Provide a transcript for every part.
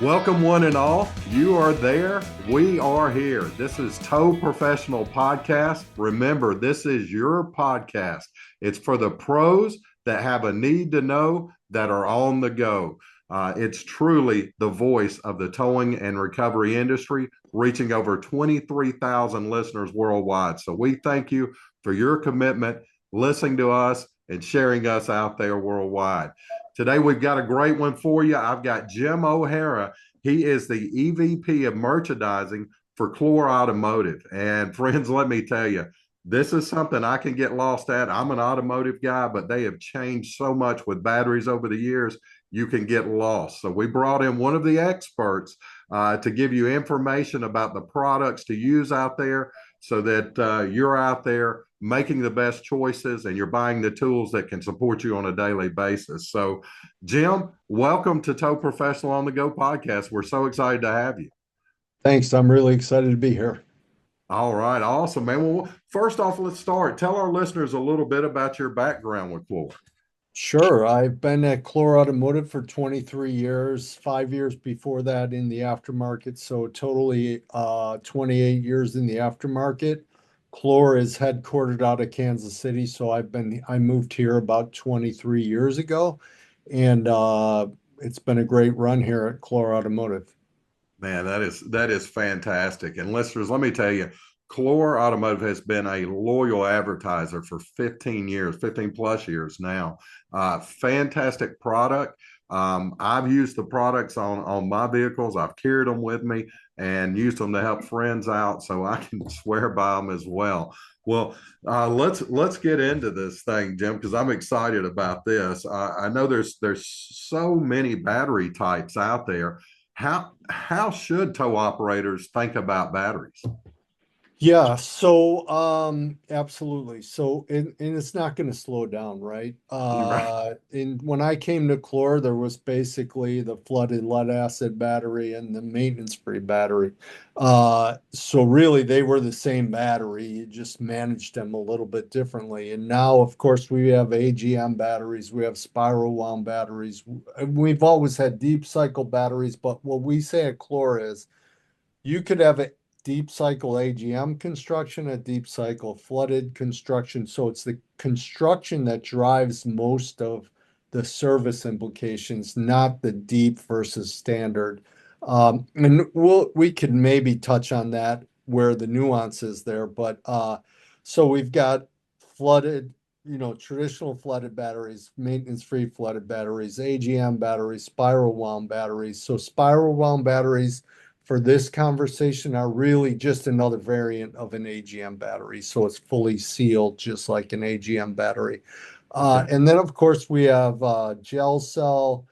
Welcome, one and all. You are there. We are here. This is Tow Professional Podcast. Remember, this is your podcast. It's for the pros that have a need to know that are on the go. It's truly the voice of the towing and recovery industry, reaching over 23,000 listeners worldwide. So we thank you for your commitment, listening to us, and sharing us out there worldwide. Today, we've got a great one for you. I've got Jim O'Hara. He is the EVP of merchandising for Chlor Automotive. And friends, let me tell you, this is something I can get lost at. I'm an automotive guy, but they have changed so much with batteries over the years, you can get lost. So we brought in one of the experts to give you information about the products to use out there so that you're out there making the best choices and you're buying the tools that can support you on a daily basis. So, Jim, welcome to Tow Professional on the Go podcast. We're so excited to have you. Thanks. I'm really excited to be here. All right, awesome, man. Well, first off, let's start. Tell our listeners a little bit about your background with Chlor. Sure. I've been at Chlor Automotive for 23 years, 5 years before that in the aftermarket. So totally 28 years in the aftermarket. Chlor is headquartered out of Kansas City. So I moved here about 23 years ago, and it's been a great run here at Chlor Automotive. Man, that is fantastic. And listeners, let me tell you, Chlor Automotive has been a loyal advertiser for 15 years, 15 plus years now. Fantastic product. I've used the products on my vehicles. I've carried them with me and used them to help friends out, so I can swear by them as well. Well, let's get into this thing, Jim, because I'm excited about this. I know there's so many battery types out there. How should tow operators think about batteries? Yeah, so absolutely. So and it's not going to slow down, right? Right. And when I came to Chlor, there was basically the flooded lead acid battery and the maintenance-free battery. So really they were the same battery, you just managed them a little bit differently. And now, of course, we have AGM batteries, we have spiral wound batteries. We've always had deep cycle batteries, but what we say at Chlor is you could have a deep cycle AGM construction, a deep cycle flooded construction. So it's the construction that drives most of the service implications, not the deep versus standard. And we could maybe touch on that where the nuance is there. But so we've got flooded, traditional flooded batteries, maintenance-free flooded batteries, AGM batteries, spiral wound batteries. So spiral wound batteries for this conversation are really just another variant of an AGM battery. So it's fully sealed, just like an AGM battery. Okay. And then, of course, we have gel cell.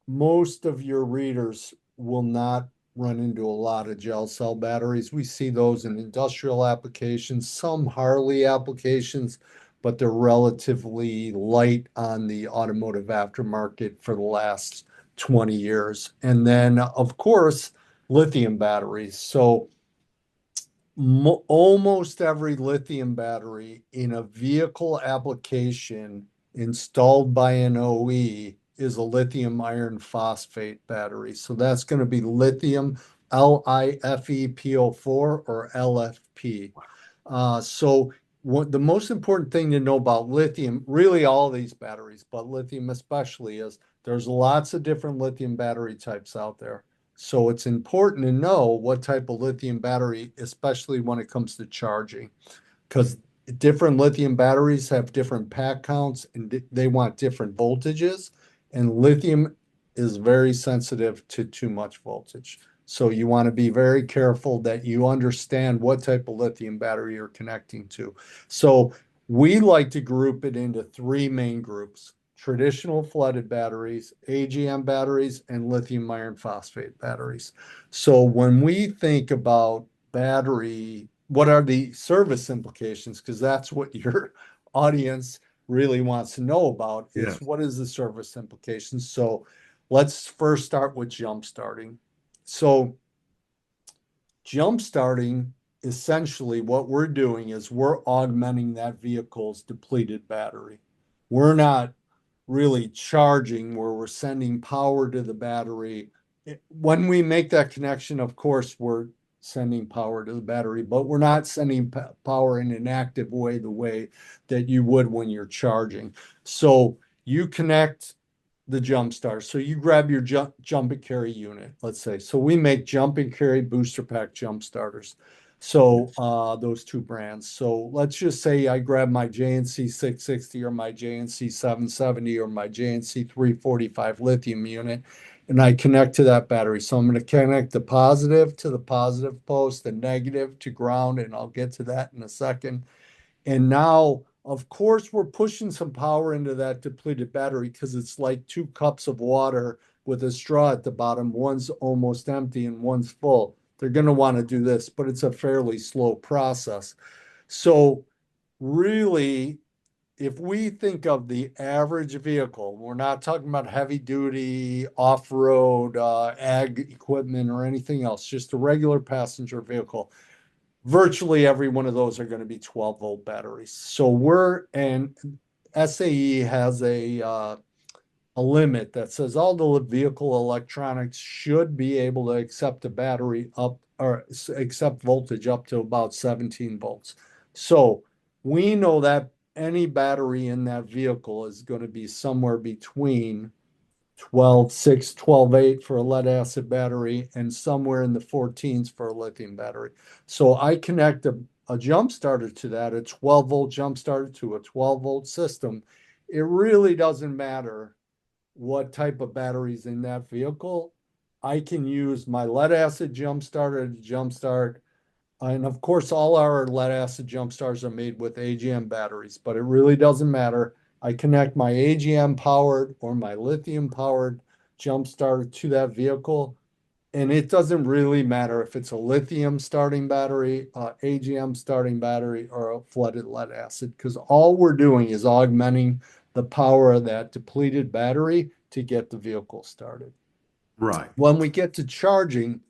Most of your readers will not run into a lot of gel cell batteries. We see those in industrial applications, some Harley applications, but they're relatively light on the automotive aftermarket for the last 20 years. And then, of course, lithium batteries. So almost every lithium battery in a vehicle application installed by an OE is a lithium iron phosphate battery. So that's going to be lithium LiFePO4 or LFP. So the most important thing to know about lithium, really all these batteries, but lithium especially, is there's lots of different lithium battery types out there. So it's important to know what type of lithium battery, especially when it comes to charging, because different lithium batteries have different pack counts and they want different voltages. And lithium is very sensitive to too much voltage. So you want to be very careful that you understand what type of lithium battery you're connecting to. So we like to group it into three main groups: traditional flooded batteries, AGM batteries, and lithium iron phosphate batteries. So when we think about battery, what are the service implications? Because that's what your audience really wants to know about, is Yes. what is the service implications? So let's first start with jump starting. So jump starting, essentially what we're doing is we're augmenting that vehicle's depleted battery. We're not really charging where we're sending power to the battery when we make that connection, of course, we're sending power to the battery, but we're not sending power in an active way, the way that you would when you're charging. So you connect the jump start. So you grab your jump and carry unit, let's say. So we make jump and carry booster pack jump starters. So those two brands. So let's just say I grab my JNC 660 or my JNC 770 or my JNC 345 lithium unit, and I connect to that battery. So I'm going to connect the positive to the positive post, the negative to ground, and I'll get to that in a second. And now, of course, we're pushing some power into that depleted battery because it's like 2 cups of water with a straw at the bottom. One's almost empty and one's full. They're going to want to do this, but it's a fairly slow process. So, really, if we think of the average vehicle, we're not talking about heavy duty, off road, ag equipment, or anything else, just a regular passenger vehicle. Virtually every one of those are going to be 12-volt batteries. So and SAE has a limit that says all the vehicle electronics should be able to accept a battery up or accept voltage up to about 17 volts. So we know that any battery in that vehicle is going to be somewhere between 12.6, 12.8 for a lead acid battery, and somewhere in the 14s for a lithium battery. So I connect a jump starter to that, a 12-volt jump starter to a 12-volt system. It really doesn't matter what type of batteries in that vehicle. I can use my lead acid jump starter to jumpstart. And of course, all our lead acid jump starters are made with AGM batteries, but it really doesn't matter. I connect my AGM powered or my lithium powered jump starter to that vehicle. And it doesn't really matter if it's a lithium starting battery, AGM starting battery, or a flooded lead acid, because all we're doing is augmenting the power of that depleted battery to get the vehicle started. Right. When we get to charging,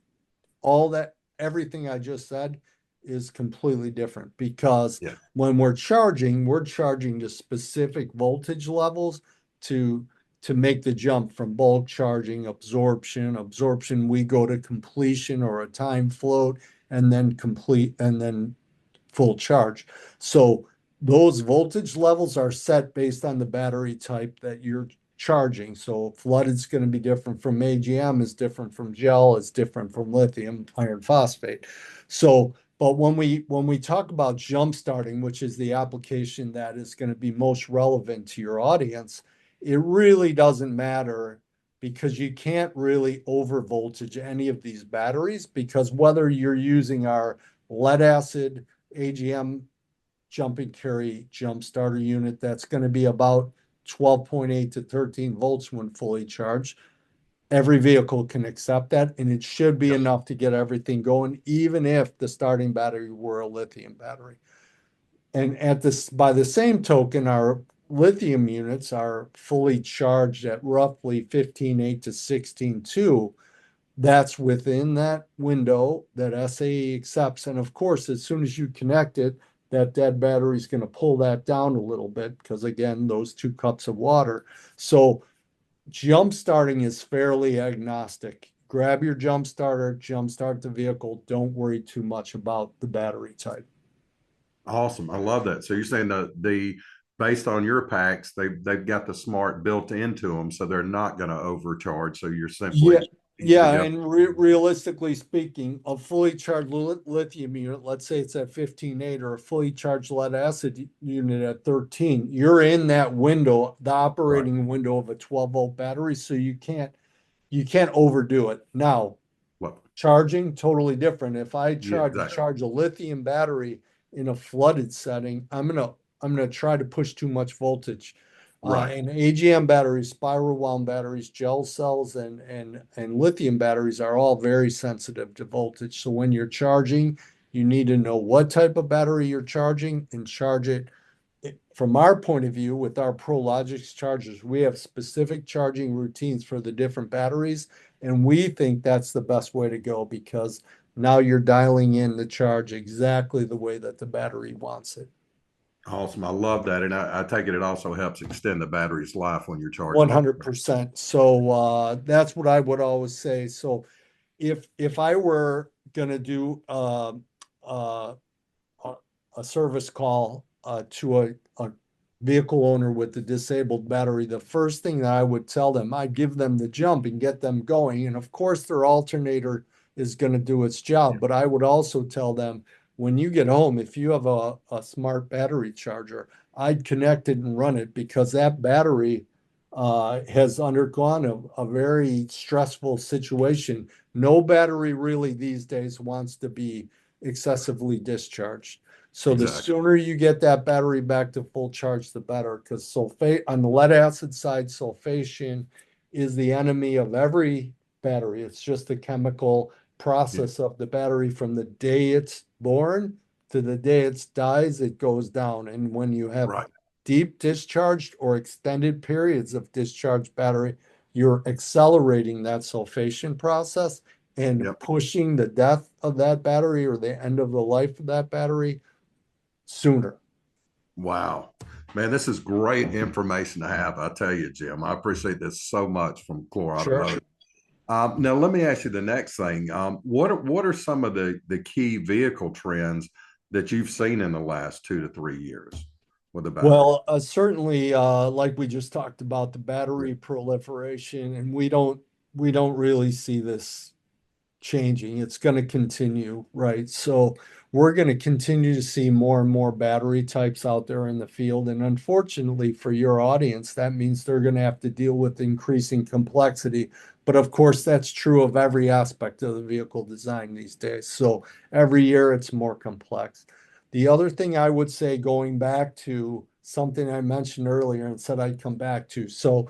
all that, everything I just said is completely different because Yeah. when we're charging to specific voltage levels to make the jump from bulk charging, absorption, we go to completion or a time float, and then complete, and then full charge. So those voltage levels are set based on the battery type that you're charging. So flooded is going to be different from AGM, is different from gel, is different from lithium iron phosphate. So, but when we talk about jump starting, which is the application that is going to be most relevant to your audience, it really doesn't matter because you can't really over voltage any of these batteries because whether you're using our lead acid AGM jump and carry jump starter unit that's going to be about 12.8 to 13 volts when fully charged. Every vehicle can accept that, and it should be Yep. enough to get everything going, even if the starting battery were a lithium battery. And at this, by the same token, our lithium units are fully charged at roughly 15.8 to 16.2. That's within that window that SAE accepts. And of course, as soon as you connect it, that dead battery is going to pull that down a little bit because, again, those 2 cups of water. So jump starting is fairly agnostic. Grab your jump starter, jump start the vehicle. Don't worry too much about the battery type. Awesome. I love that. So you're saying the based on your packs, they've got the smart built into them, so they're not going to overcharge. So you're Yeah, simply piece yeah, together. and realistically speaking, a fully charged lithium unit, let's say it's at 15.8 or a fully charged lead acid unit at 13, you're in that window, the Right. operating window of a 12-volt battery, so you can't overdo it. Now, What? charging, totally different. If I Yeah, try to exactly. charge a lithium battery in a flooded setting, I'm gonna try to push too much voltage. Right. And AGM batteries, spiral wound batteries, gel cells, and lithium batteries are all very sensitive to voltage. So when you're charging, you need to know what type of battery you're charging and charge it. From our point of view, with our ProLogix chargers, we have specific charging routines for the different batteries, and we think that's the best way to go because now you're dialing in the charge exactly the way that the battery wants it. Awesome. I love that. And I take it also helps extend the battery's life when you're charging it. 100%. So that's what I would always say. So if I were gonna do uh, a, a service call to a vehicle owner with the disabled battery, the first thing that I would tell them, I'd give them the jump and get them going. And of course, their alternator is going to do its job. But I would also tell them when you get home, if you have a smart battery charger, I'd connect it and run it because that battery has undergone a very stressful situation. No battery really these days wants to be excessively discharged. So the Exactly. sooner you get that battery back to full charge, the better. Because sulfate on the lead acid side, sulfation is the enemy of every battery. It's just the chemical Yeah. process of the battery from the day it's born to the day it dies, it goes down. And when you have Right. deep discharged or extended periods of discharged battery, you're accelerating that sulfation process and Yep. pushing the death of that battery or the end of the life of that battery sooner. Wow. Man, this is great information to have. I tell you, Jim, I appreciate this so much from Core Sure. Automotive. Now, let me ask you the next thing. What are some of the key vehicle trends that you've seen in the last 2 to 3 years with the battery? Well, certainly, like we just talked about, the Yeah. battery proliferation, and we don't really see this changing. It's going to continue, right? So we're going to continue to see more and more battery types out there in the field. And unfortunately for your audience, that means they're going to have to deal with increasing complexity. But of course, that's true of every aspect of the vehicle design these days. So every year it's more complex. The other thing I would say, going back to something I mentioned earlier and said I'd come back to. So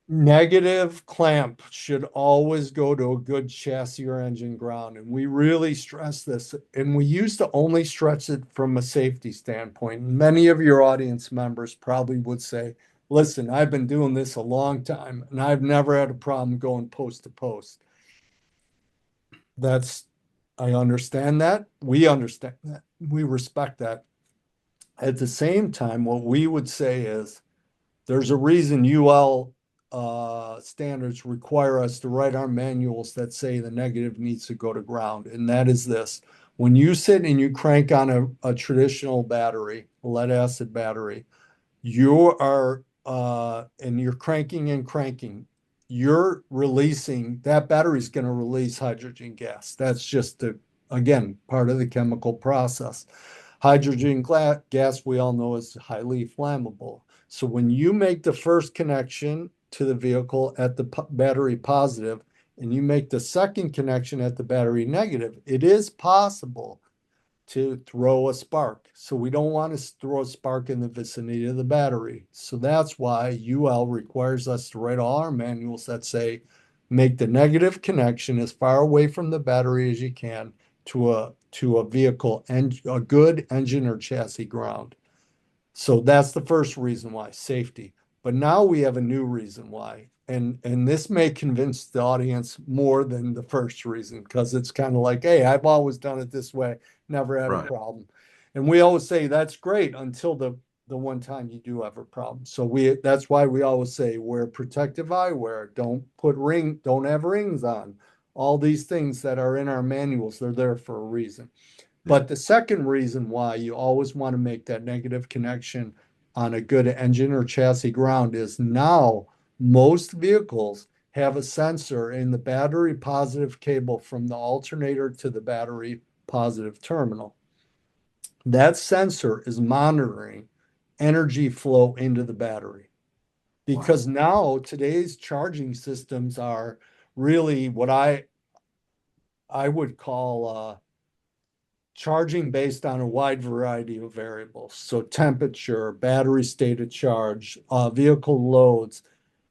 negative clamp should always go to a good chassis or engine ground. And we really stress this. And we used to only stretch it from a safety standpoint. Many of your audience members probably would say, listen, I've been doing this a long time and I've never had a problem going post to post. That's, I understand that. We understand that. We respect that. At the same time, what we would say is, there's a reason UL standards require us to write our manuals that say the negative needs to go to ground. And that is this. When you sit and you crank on a traditional battery, a lead acid battery, you are and you're cranking and cranking, you're releasing that battery's going to release hydrogen gas. That's just again part of the chemical process. Hydrogen gas, we all know, is highly flammable. So when you make the first connection to the vehicle at the battery positive and you make the second connection at the battery negative, it is possible to throw a spark. So we don't want to throw a spark in the vicinity of the battery. So that's why UL requires us to write all our manuals that say make the negative connection as far away from the battery as you can to a vehicle and a good engine or chassis ground. So that's the first reason why, safety. But now we have a new reason why. And this may convince the audience more than the first reason, because it's kind of like, hey, I've always done it this way, never had a Right. problem. And we always say that's great until the one time you do have a problem. So that's why we always say wear protective eyewear, don't have rings on. All these things that are in our manuals, they're there for a reason. Yeah. But the second reason why you always want to make that negative connection on a good engine or chassis ground is now most vehicles have a sensor in the battery positive cable from the alternator to the battery positive terminal. That sensor is monitoring energy flow into the battery Wow. because now today's charging systems are really what I would call charging based on a wide variety of variables. So temperature, battery state of charge, vehicle loads,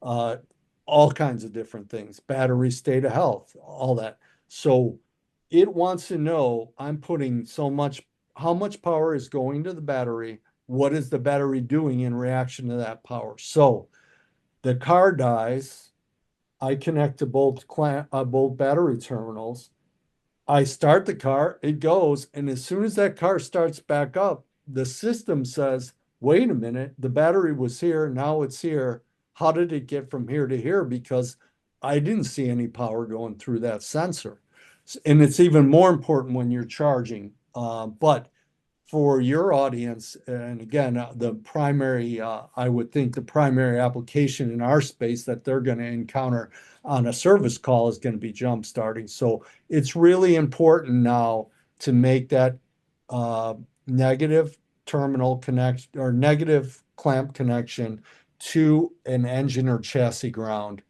uh, all kinds of different things, battery state of health, all that. So it wants to know I'm putting so much, how much power is going to the battery? What is the battery doing in reaction to that power? So the car dies. I connect to both battery terminals. I start the car, it goes, and as soon as that car starts back up, the system says, wait a minute, the battery was here, now it's here. How did it get from here to here? Because I didn't see any power going through that sensor. And it's even more important when you're charging. But for your audience, and again, the primary, I would think the primary application in our space that they're going to encounter on a service call is going to be jump starting. So it's really important now to make that negative terminal connection or negative clamp connection to an engine or chassis ground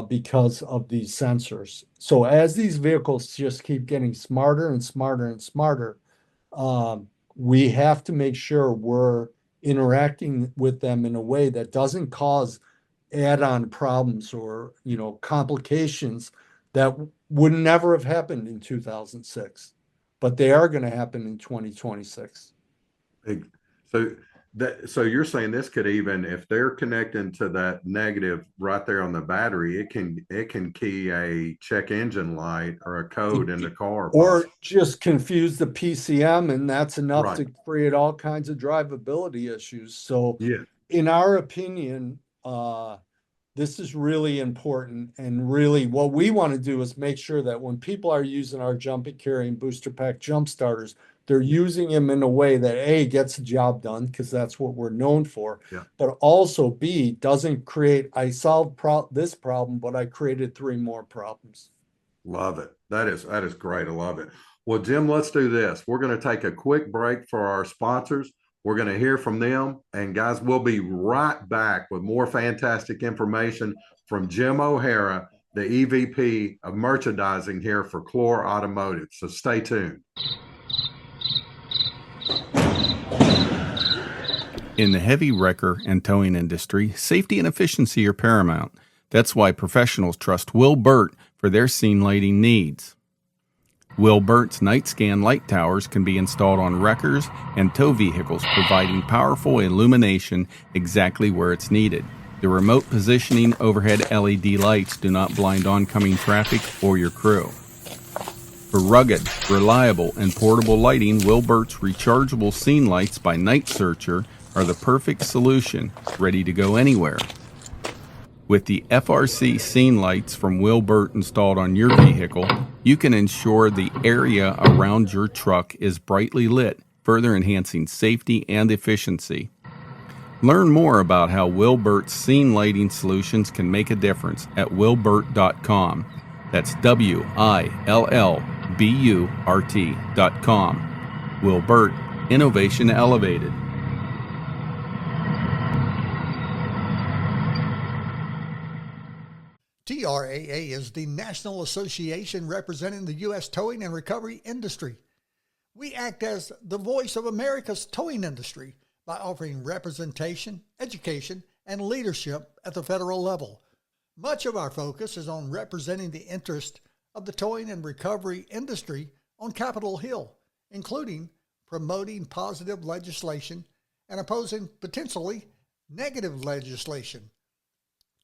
because of these sensors. So as these vehicles just keep getting smarter and smarter and smarter, we have to make sure we're interacting with them in a way that doesn't cause add-on problems or, complications that would never have happened in 2006, but they are going to happen in 2026. So so you're saying this could, even if they're connecting to that negative right there on the battery, it can key a check engine light or a code in the car Or possibly. just confuse the PCM, and that's enough Right. to create all kinds of drivability issues. So, Yeah. in our opinion, this is really important. And really, what we want to do is make sure that when people are using our jump and carry and booster pack jump starters, they're using them in a way that A, gets the job done, because that's what we're known for, Yeah. but also B, doesn't create, I solved this problem, but I created three more problems. Love it. That is great. I love it. Well, Jim, let's do this. We're going to take a quick break for our sponsors. We're going to hear from them. And guys, we'll be right back with more fantastic information from Jim O'Hara, the EVP of merchandising here for Clore Automotive. So stay tuned. In the heavy wrecker and towing industry, safety and efficiency are paramount. That's why professionals trust Will Burt for their scene lighting needs. Will Burt's night scan light towers can be installed on wreckers and tow vehicles, providing powerful illumination exactly where it's needed. The remote positioning overhead LED lights do not blind oncoming traffic or your crew. For rugged, reliable, and portable lighting, Will Burt's rechargeable scene lights by Night Searcher are the perfect solution, ready to go anywhere. With the FRC scene lights from Will Burt installed on your vehicle, you can ensure the area around your truck is brightly lit, further enhancing safety and efficiency. Learn more about how Will Burt's scene lighting solutions can make a difference at willburt.com. That's WILLBURT.com. Will Burt, innovation elevated. TRAA is the national association representing the U.S. towing and recovery industry. We act as the voice of America's towing industry by offering representation, education, and leadership at the federal level. Much of our focus is on representing the interest of the towing and recovery industry on Capitol Hill, including promoting positive legislation and opposing potentially negative legislation.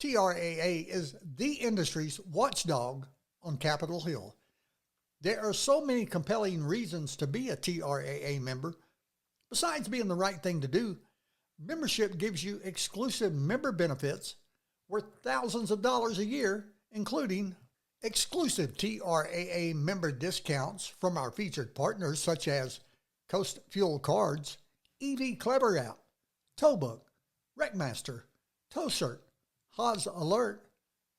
TRAA is the industry's watchdog on Capitol Hill. There are so many compelling reasons to be a TRAA member. Besides being the right thing to do, membership gives you exclusive member benefits worth thousands of dollars a year, including exclusive TRAA member discounts from our featured partners such as Coast Fuel Cards, EV Clever App, Towbook, Wreckmaster, TowCert, Haas Alert,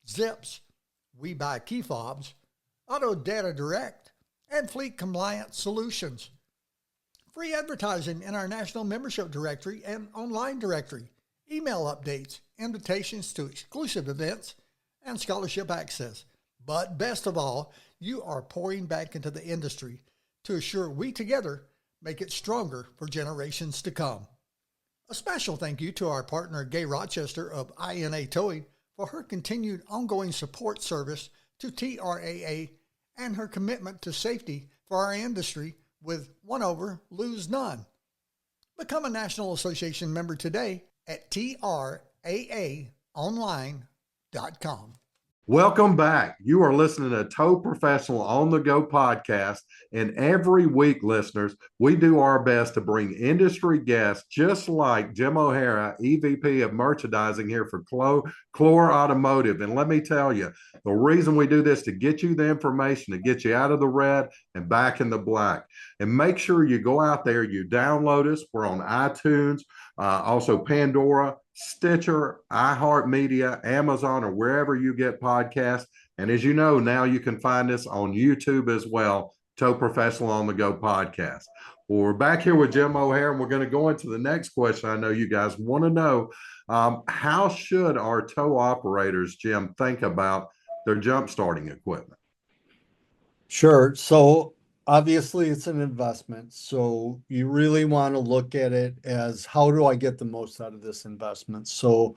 Zips, We Buy Key Fobs, Auto Data Direct, and Fleet Compliance Solutions. Free advertising in our national membership directory and online directory, email updates, invitations to exclusive events, and scholarship access. But best of all, you are pouring back into the industry to assure we together make it stronger for generations to come. A special thank you to our partner Gay Rochester of INA Towing for her continued ongoing support service to TRAA and her commitment to safety for our industry with one over, lose none. Become a National Association member today at TRAAonline.com. Welcome back. You are listening to Tow Professional on the Go podcast. And every week, listeners, we do our best to bring industry guests just like Jim O'Hara, EVP of merchandising here for Clore Automotive. And let me tell you, the reason we do this to get you the information, to get you out of the red and back in the black. And make sure you go out there, you download us. We're on iTunes, also Pandora, Stitcher, iHeartMedia, Amazon, or wherever you get podcasts. And as you know, now you can find us on YouTube as well, Tow Professional on the Go podcast. Well, we're back here with Jim O'Hara, and we're going to go into the next question. I know you guys want to know, how should our tow operators, Jim, think about their jump starting equipment? Sure. So obviously it's an investment. So you really want to look at it as, how do I get the most out of this investment? So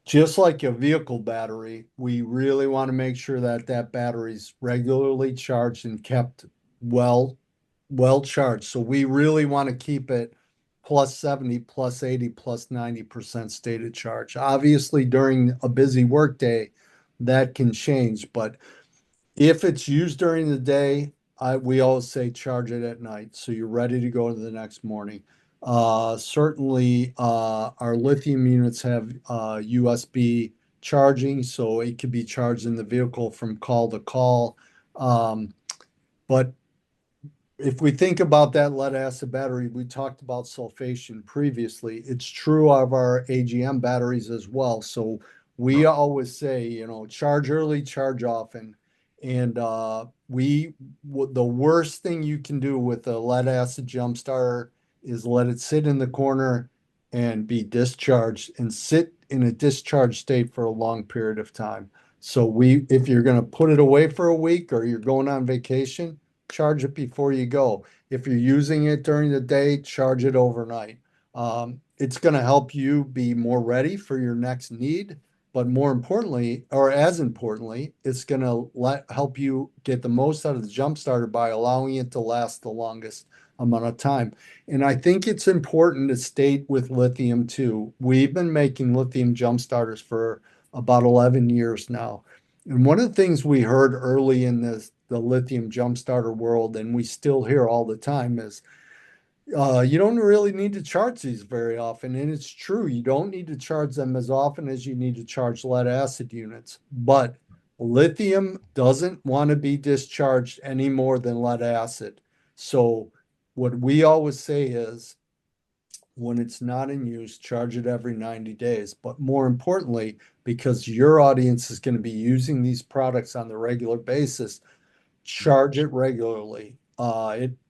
just like a vehicle battery, we really want to make sure that that battery's regularly charged and kept well charged. So we really want to keep it plus 70, plus 80, plus 90% stated charge. Obviously, during a busy workday, that can change, but if it's used during the day, we always say charge it at night, so you're ready to go the next morning. Certainly, our lithium units have USB charging, so it could be charged in the vehicle from call to call. But if we think about that lead acid battery, we talked about sulfation previously. It's true of our AGM batteries as well. So we always say, charge early, charge often. And the worst thing you can do with a lead acid jump starter is let it sit in the corner and be discharged and sit in a discharged state for a long period of time. So if you're going to put it away for a week or you're going on vacation, charge it before you go. If you're using it during the day, charge it overnight. It's going to help you be more ready for your next need, but more importantly, or as importantly, it's going to help you get the most out of the jump starter by allowing it to last the longest amount of time. And I think it's important to state with lithium too. We've been making lithium jump starters for about 11 years now. And one of the things we heard early in the lithium jump starter world, and we still hear all the time, is you don't really need to charge these very often. And it's true, you don't need to charge them as often as you need to charge lead acid units. But lithium doesn't want to be discharged any more than lead acid. So what we always say is, when it's not in use, charge it every 90 days. But more importantly, because your audience is going to be using these products on the regular basis, charge it regularly.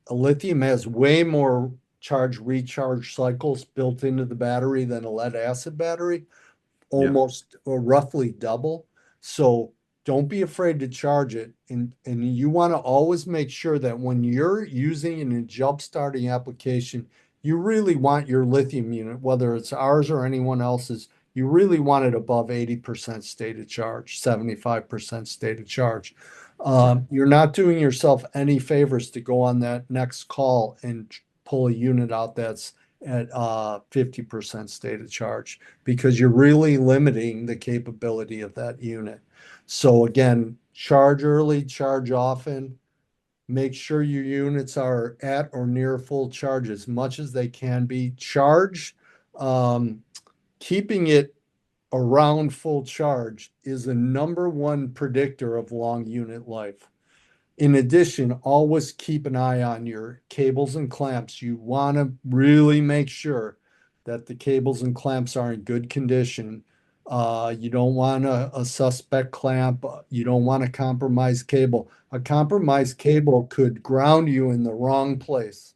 Lithium has way more charge recharge cycles built into the battery than a lead acid battery, almost or roughly double. So don't be afraid to charge it. And you want to always make sure that when you're using it in a jump starting application, you really want your lithium unit, whether it's ours or anyone else's, you really want it above 80% stated charge, 75% stated charge. You're not doing yourself any favors to go on that next call and pull a unit out that's at 50% stated charge, because you're really limiting the capability of that unit. So again, charge early, charge often. Make sure your units are at or near full charge as much as they can be. Keeping it around full charge is the number one predictor of long unit life. In addition, always keep an eye on your cables and clamps. You want to really make sure that the cables and clamps are in good condition. You don't want a suspect clamp. You don't want a compromised cable. A compromised cable could ground you in the wrong place.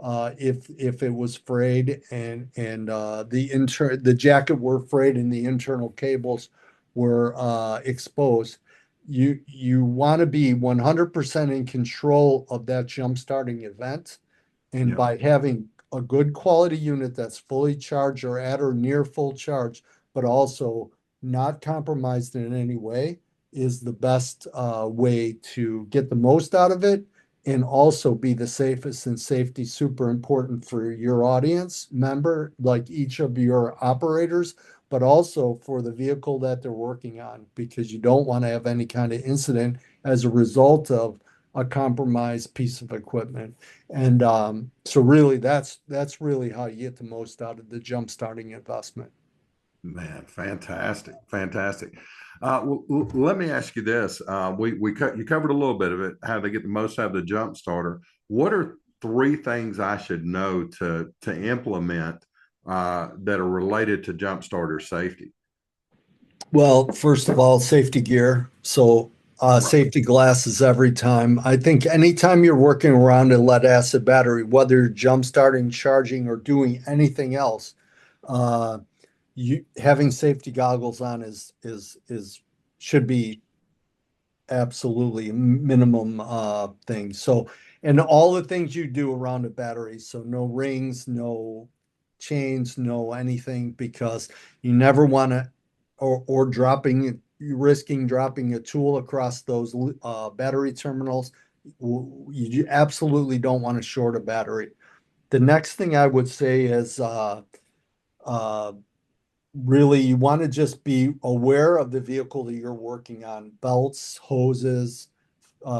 If it was frayed and the jacket were frayed and the internal cables were exposed, you want to be 100% in control of that jump starting event. And by having a good quality unit that's fully charged or at or near full charge, but also not compromised in any way, is the best way to get the most out of it and also be the safest. And safety super important for your audience member, like each of your operators, but also for the vehicle that they're working on, because you don't want to have any kind of incident as a result of a compromised piece of equipment. And so really that's really how you get the most out of the jump starting investment. Man, fantastic, fantastic. Let me ask you this: you covered a little bit of it, how to get the most out of the jump starter. What are three things I should know to implement that are related to jump starter safety? Well, first of all, safety gear. So Right. safety glasses every time. I think anytime you're working around a lead acid battery, whether you're jump starting, charging, or doing anything else, uh, you having safety goggles on is should be absolutely a minimum thing. So, and all the things you do around a battery. So no rings, no chains, no anything, because you never want to, or dropping, risking dropping a tool across those battery terminals. You absolutely don't want to short a battery. The next thing I would say is uh, really you want to just be aware of the vehicle that you're working on, belts, hoses,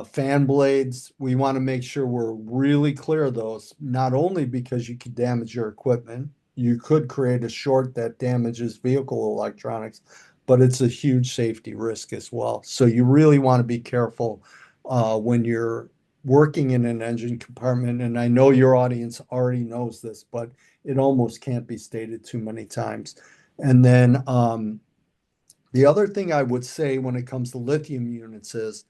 fan blades. We want to make sure we're really clear of those, not only because you could damage your equipment, you could create a short that damages vehicle electronics, but it's a huge safety risk as well. So you really want to be careful when you're working in an engine compartment. And I know your audience already knows this, but it almost can't be stated too many times. And then the other thing I would say when it comes to lithium units is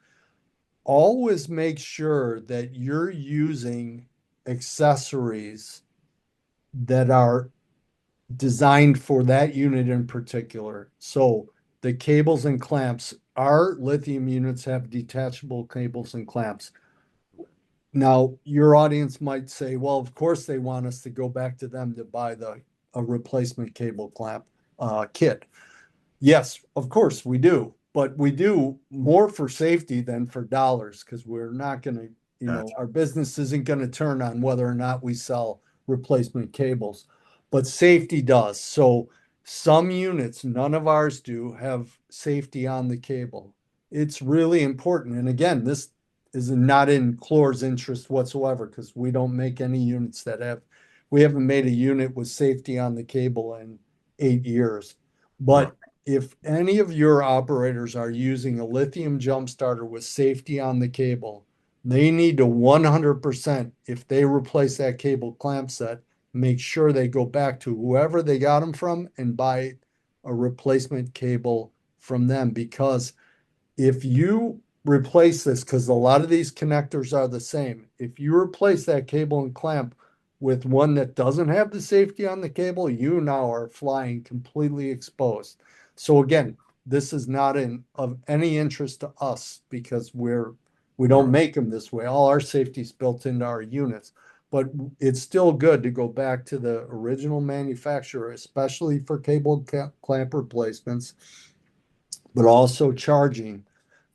always make sure that you're using accessories that are designed for that unit in particular. So the cables and clamps, our lithium units have detachable cables and clamps. Now, your audience might say, well, of course they want us to go back to them to buy a replacement cable clamp kit. Yes, of course we do, but we do more for safety than for dollars, because we're not going to, Gotcha. our business isn't going to turn on whether or not we sell replacement cables, but safety does. So some units, none of ours do, have safety on the cable. It's really important. And again, this is not in Chlor's interest whatsoever, because we don't make any units we haven't made a unit with safety on the cable in 8 years. Right. But if any of your operators are using a lithium jump starter with safety on the cable, they need to 100%, if they replace that cable clamp set, make sure they go back to whoever they got them from and buy a replacement cable from them. Because if you replace this, because a lot of these connectors are the same, if you replace that cable and clamp with one that doesn't have the safety on the cable, you now are flying completely exposed. So again, this is not of any interest to us, because we don't make them this way. All our safety is built into our units, but it's still good to go back to the original manufacturer, especially for cable clamp replacements, but also charging.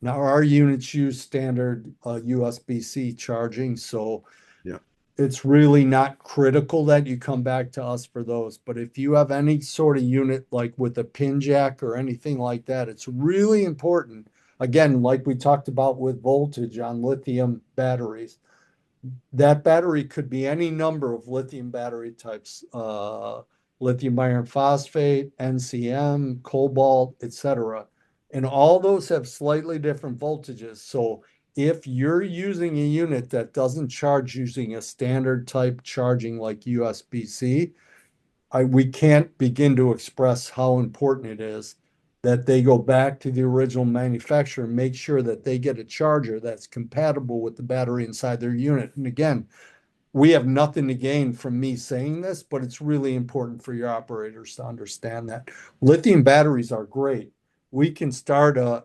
Now, our units use standard USB-C charging, so Yeah. it's really not critical that you come back to us for those. But if you have any sort of unit like with a pin jack or anything like that, it's really important. Again, like we talked about with voltage on lithium batteries, that battery could be any number of lithium battery types, lithium iron phosphate, NCM, cobalt, etc. And all those have slightly different voltages. So if you're using a unit that doesn't charge using a standard type charging like USB-C, we can't begin to express how important it is that they go back to the original manufacturer and make sure that they get a charger that's compatible with the battery inside their unit. And again, we have nothing to gain from me saying this, but it's really important for your operators to understand that lithium batteries are great. We can start a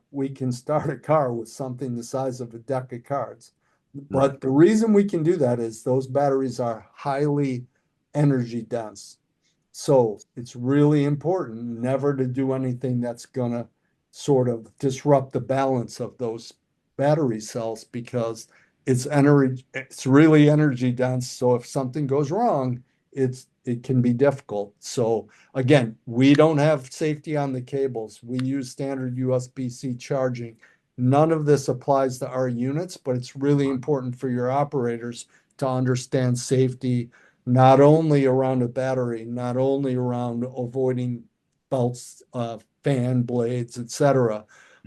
car with something the size of a deck of cards. Right. But the reason we can do that is those batteries are highly energy dense. So it's really important never to do anything that's going to sort of disrupt the balance of those battery cells, because it's really energy dense. So if something goes wrong, it can be difficult. So again, we don't have safety on the cables. We use standard USB-C charging. None of this applies to our units, but it's really important for your operators to understand safety, not only around a battery, not only around avoiding belts, fan blades, etc.,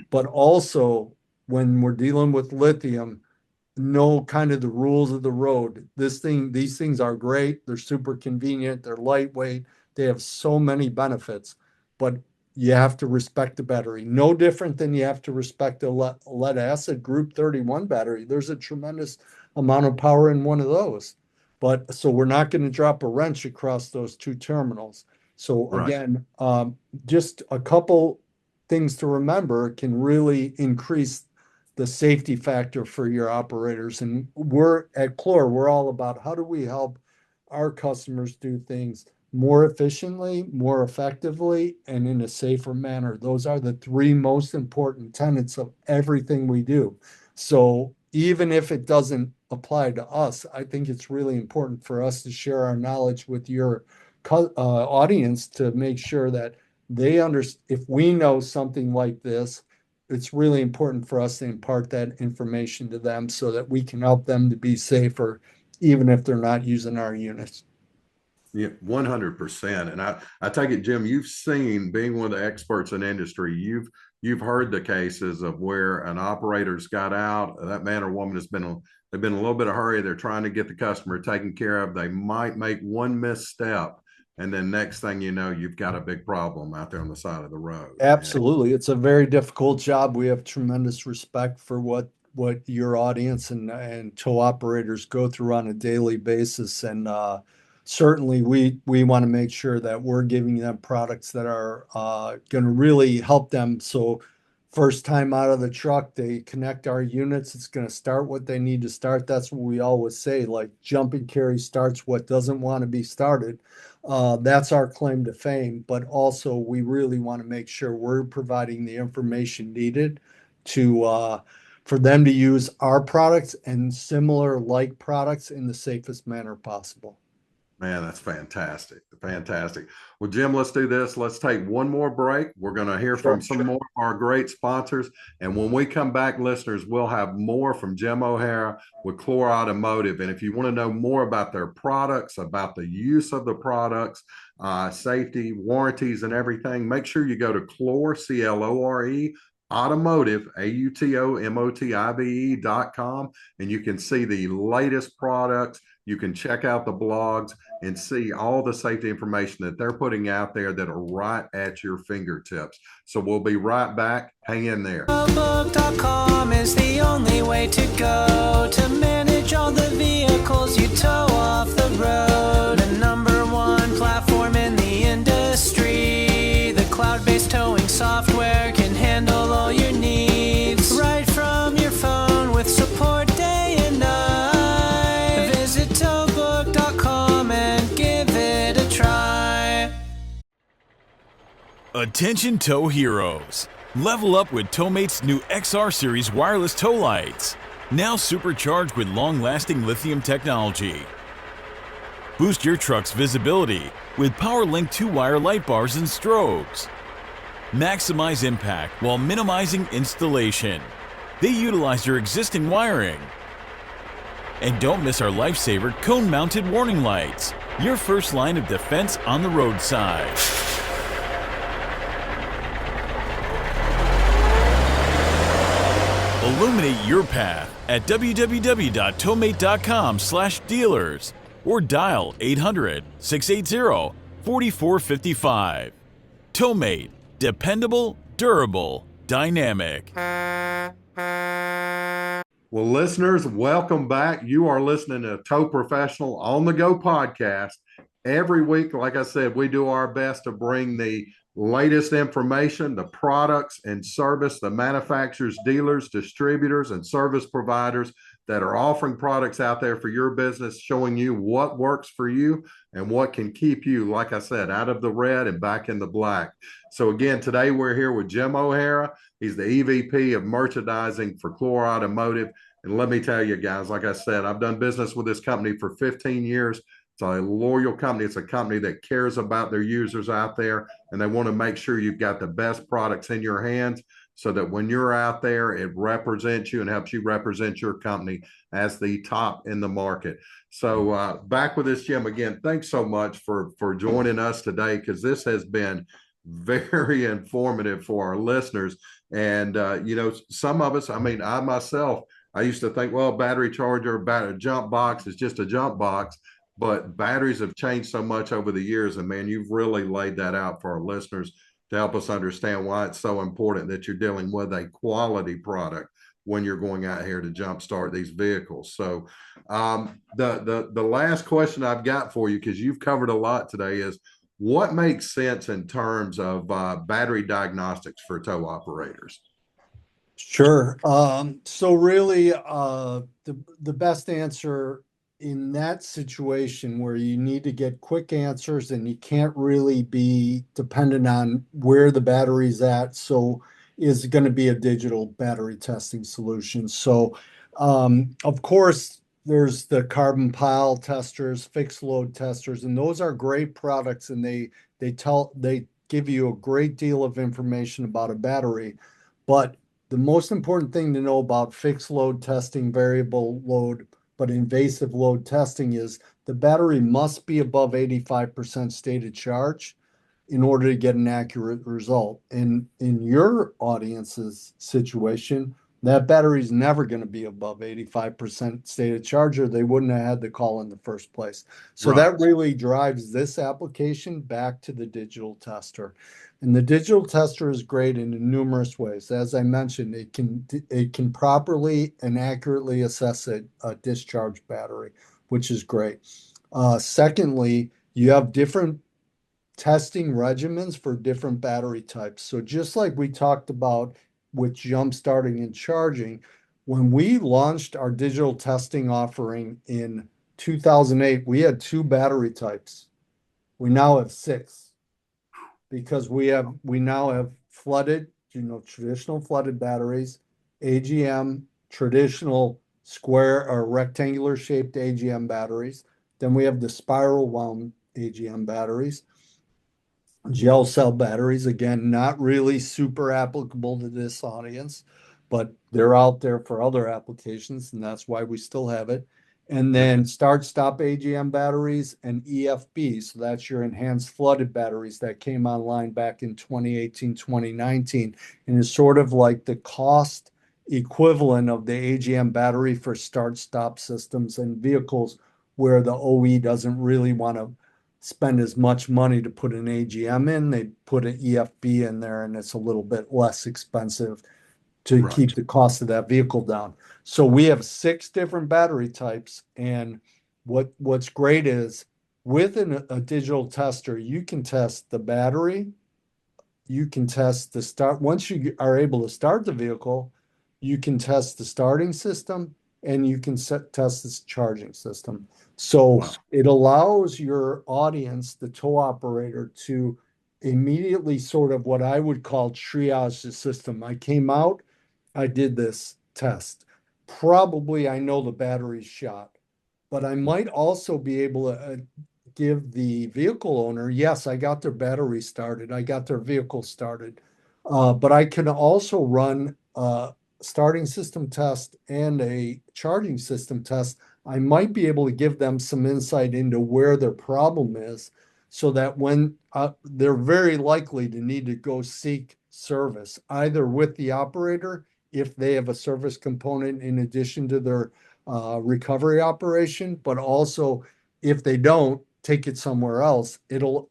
but also when we're dealing with lithium, know kind of the rules of the road. These things are great. They're super convenient. They're lightweight. They have so many benefits, but you have to respect the battery. No different than you have to respect a lead acid group 31 battery. There's a tremendous amount of power in one of those. But so we're not going to drop a wrench across those two terminals. So Right. again, just a couple things to remember can really increase the safety factor for your operators. And we're at Chlor, we're all about how do we help our customers do things more efficiently, more effectively, and in a safer manner. Those are the three most important tenets of everything we do. So even if it doesn't apply to us, I think it's really important for us to share our knowledge with your audience to make sure that they understand. If we know something like this, it's really important for us to impart that information to them so that we can help them to be safer, even if they're not using our units. Yeah, 100%. And I take it, Jim, you've seen, being one of the experts in industry, you've heard the cases of where an operator's got out, that man or woman they've been in a little bit of hurry. They're trying to get the customer taken care of. They might make one misstep, and then next thing you know, you've got a big problem out there on the side of the road. Absolutely. It's a very difficult job. We have tremendous respect for what your audience and tow operators go through on a daily basis. And certainly we want to make sure that we're giving them products that are going to really help them. So first time out of the truck, they connect our units. It's going to start what they need to start. That's what we always say, like jump and carry starts what doesn't want to be started. That's our claim to fame, but also we really want to make sure we're providing the information needed to for them to use our products and similar like products in the safest manner possible. Man, that's fantastic. Fantastic. Well, Jim, let's do this. Let's take one more break. We're going to hear from some more of our great sponsors. And when we come back, listeners, we'll have more from Jim O'Hara with Chlor Automotive. And if you want to know more about their products, about the use of the products, safety, warranties, and everything, make sure you go to Chlor, CLORE, automotive, AUTOMOTIVE.com, and you can see the latest products. You can check out the blogs and see all the safety information that they're putting out there that are right at your fingertips. So we'll be right back. Hang in there. Book.com is the only way to go to manage all the vehicles you tow off the road. The #1 platform in the industry. The cloud-based towing software can handle all your needs right from your phone with support day and night. Visit towbook.com and give it a try. Attention tow heroes. Level up with Towmate's new XR series wireless tow lights, now supercharged with long-lasting lithium technology. Boost your truck's visibility with PowerLink 2-wire light bars and strobes. Maximize impact while minimizing installation. They utilize your existing wiring. And don't miss our lifesaver cone-mounted warning lights, your first line of defense on the roadside. Illuminate your path at www.towmate.com/dealers or dial 800-680-4455. Towmate, dependable, durable, dynamic. Well, listeners, welcome back. You are listening to Tow Professional on the Go podcast. Every week, like I said, we do our best to bring the latest information, the products and service, the manufacturers, dealers, distributors, and service providers that are offering products out there for your business, showing you what works for you and what can keep you, like I said, out of the red and back in the black. So again, today we're here with Jim O'Hara. He's the EVP of merchandising for Chlor Automotive. And let me tell you guys, like I said, I've done business with this company for 15 years. It's a loyal company. It's a company that cares about their users out there, and they want to make sure you've got the best products in your hands so that when you're out there, it represents you and helps you represent your company as the top in the market. So back with this, Jim, again, thanks so much for joining us today, because this has been very informative for our listeners. And, some of us, I mean, I myself, I used to think, well, battery charger, battery jump box is just a jump box. But batteries have changed so much over the years. And man, you've really laid that out for our listeners to help us understand why it's so important that you're dealing with a quality product when you're going out here to jumpstart these vehicles. So the last question I've got for you, because you've covered a lot today, is what makes sense in terms of battery diagnostics for tow operators? Sure. So really, the best answer in that situation where you need to get quick answers and you can't really be dependent on where the battery's at, so is going to be a digital battery testing solution. So, of course, there's the carbon pile testers, fixed load testers, and those are great products, and they give you a great deal of information about a battery, but the most important thing to know about fixed load testing, variable load, but invasive load testing is the battery must be above 85% stated charge in order to get an accurate result. And in your audience's situation, that battery is never going to be above 85% stated charge, or they wouldn't have had the call in the first place. So Right. that really drives this application back to the digital tester. And the digital tester is great in numerous ways. As I mentioned, it can properly and accurately assess a discharge battery, which is great. Secondly, you have different testing regimens for different battery types. So just like we talked about with jump starting and charging, when we launched our digital testing offering in 2008, we had 2 battery types. We now have 6, because we now have flooded, traditional flooded batteries, AGM, traditional square or rectangular shaped AGM batteries. Then we have the spiral wound AGM batteries, gel cell batteries, again, not really super applicable to this audience, but they're out there for other applications, and that's why we still have it. And then start-stop AGM batteries and EFB. So that's your enhanced flooded batteries that came online back in 2018, 2019, and is sort of like the cost equivalent of the AGM battery for start-stop systems and vehicles where the OE doesn't really want to spend as much money to put an AGM in. They put an EFB in there, and it's a little bit less expensive to keep the cost of that vehicle down. So we have 6 different battery types, and what's great is with a digital tester, you can test the battery, you can test the start. Once you are able to start the vehicle, you can test the starting system, and you can test this charging system. So it allows your audience, the tow operator, to immediately sort of what I would call triage the system. I came out, I did this test. Probably I know the battery's shot, but I might also be able to give the vehicle owner, yes, I got their battery started, I got their vehicle started, but I can also run a starting system test and a charging system test. I might be able to give them some insight into where their problem is, so that when they're very likely to need to go seek service, either with the operator, if they have a service component in addition to their recovery operation, but also if they don't, take it somewhere else,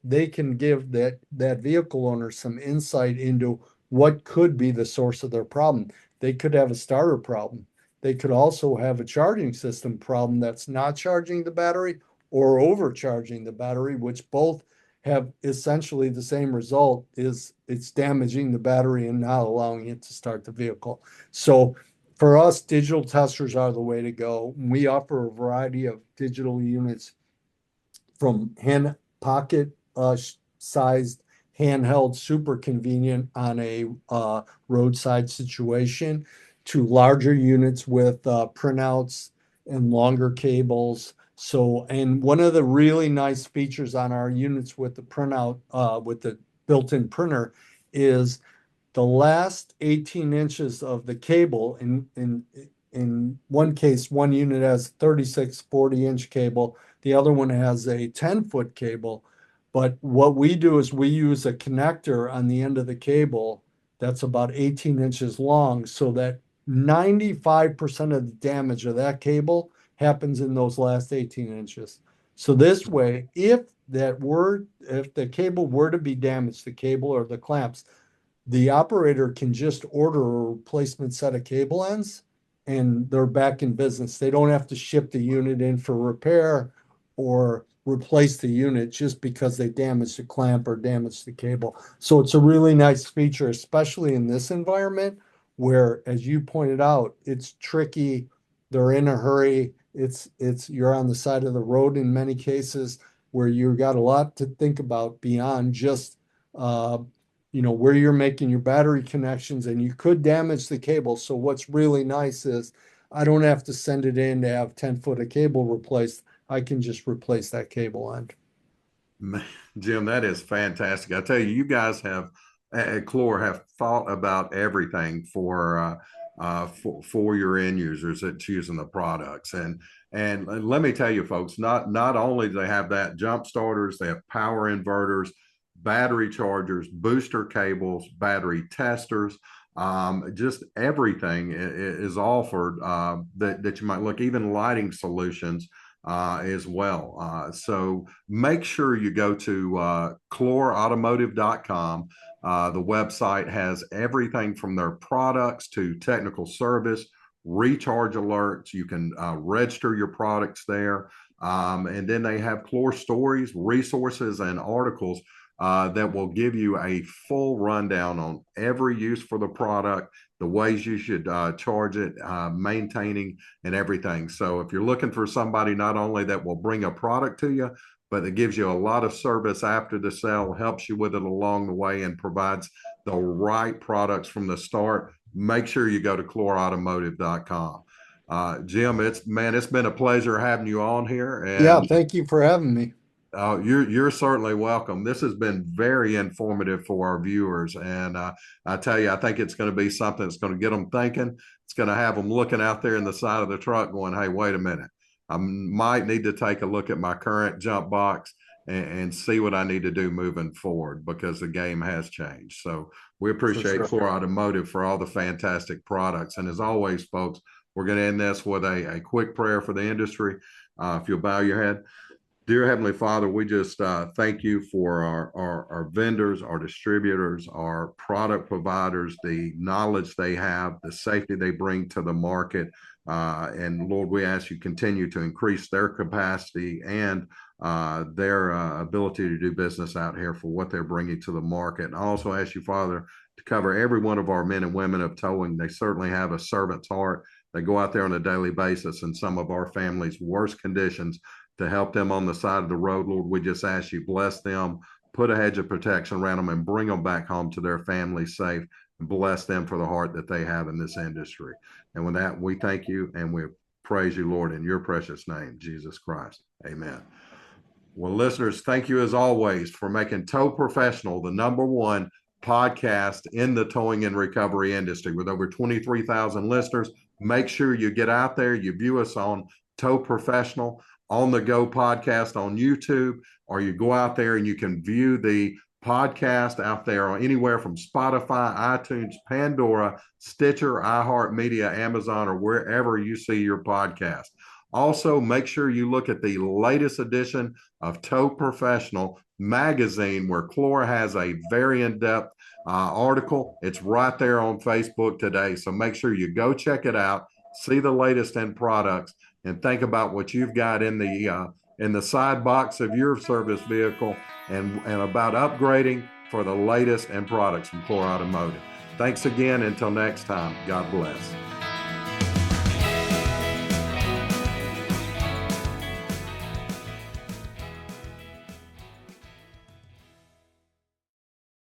they can give that vehicle owner some insight into what could be the source of their problem. They could have a starter problem. They could also have a charging system problem that's not charging the battery or overcharging the battery, which both have essentially the same result, is it's damaging the battery and not allowing it to start the vehicle. So for us, digital testers are the way to go. We offer a variety of digital units, from hand pocket sized handheld, super convenient on a roadside situation, to larger units with printouts and longer cables. So, and one of the really nice features on our units with the printout, with the built-in printer is the last 18 inches of the cable. In one case, one unit has 36 40-inch cable. The other one has a 10-foot cable. But what we do is we use a connector on the end of the cable that's about 18 inches long, so that 95% of the damage of that cable happens in those last 18 inches. So this way, if the cable were to be damaged, the cable or the clamps, the operator can just order a replacement set of cable ends and they're back in business. They don't have to ship the unit in for repair or replace the unit just because they damaged the clamp or damaged the cable. So it's a really nice feature, especially in this environment where, as you pointed out, it's tricky. They're in a hurry. You're on the side of the road in many cases where you've got a lot to think about beyond just where you're making your battery connections, and you could damage the cable. So what's really nice is I don't have to send it in to have 10 foot of cable replaced. I can just replace that cable end. Man, Jim, that is fantastic. I tell you, you guys have at Chlor have thought about everything for your end users that's using the products. And let me tell you, folks, not only do they have that jump starters, they have power inverters, battery chargers, booster cables, battery testers. Just everything is offered that you might look, even lighting solutions as well. So make sure you go to chlorautomotive.com. The website has everything from their products to technical service, recharge alerts. You can register your products there. And then they have Chlor stories, resources, and articles that will give you a full rundown on every use for the product, the ways you should charge it, maintaining, and everything. So if you're looking for somebody not only that will bring a product to you, but it gives you a lot of service after the sale, helps you with it along the way, and provides the right products from the start, make sure you go to chlorautomotive.com. Jim, it's been a pleasure having you on here. And yeah, thank you for having me. You're certainly welcome. This has been very informative for our viewers, and I tell you, I think it's going to be something that's going to get them thinking. It's going to have them looking out there in the side of the truck, going, "Hey, wait a minute! I might need to take a look at my current jump box and see what I need to do moving forward, because the game has changed." So we appreciate Chlor Automotive for all the fantastic products, and as always, folks, we're going to end this with a quick prayer for the industry. If you'll bow your head. Dear Heavenly Father, we just thank you for our vendors, our distributors, our product providers, the knowledge they have, the safety they bring to the market. And Lord, we ask you continue to increase their capacity and their ability to do business out here for what they're bringing to the market. And I also ask you, Father, to cover every one of our men and women of towing. They certainly have a servant's heart. They go out there on a daily basis in some of our families' worst conditions to help them on the side of the road. Lord, we just ask you, bless them, put a hedge of protection around them, and bring them back home to their families safe, and bless them for the heart that they have in this industry. And with that, we thank you and we praise you, Lord, in your precious name, Jesus Christ. Amen. Well, listeners, thank you as always for making Tow Professional the #1 podcast in the towing and recovery industry. With over 23,000 listeners, make sure you get out there, you view us on Tow Professional On the Go podcast on YouTube, or you go out there and you can view the podcast out there on anywhere from Spotify, iTunes, Pandora, Stitcher, iHeartMedia, Amazon, or wherever you see your podcast. Also, make sure you look at the latest edition of Tow Professional magazine, where Chlor has a very in-depth article. It's right there on Facebook today. So make sure you go check it out, see the latest in products, and think about what you've got in the side box of your service vehicle, and about upgrading for the latest in products from Chlor Automotive. Thanks again. Until next time, God bless.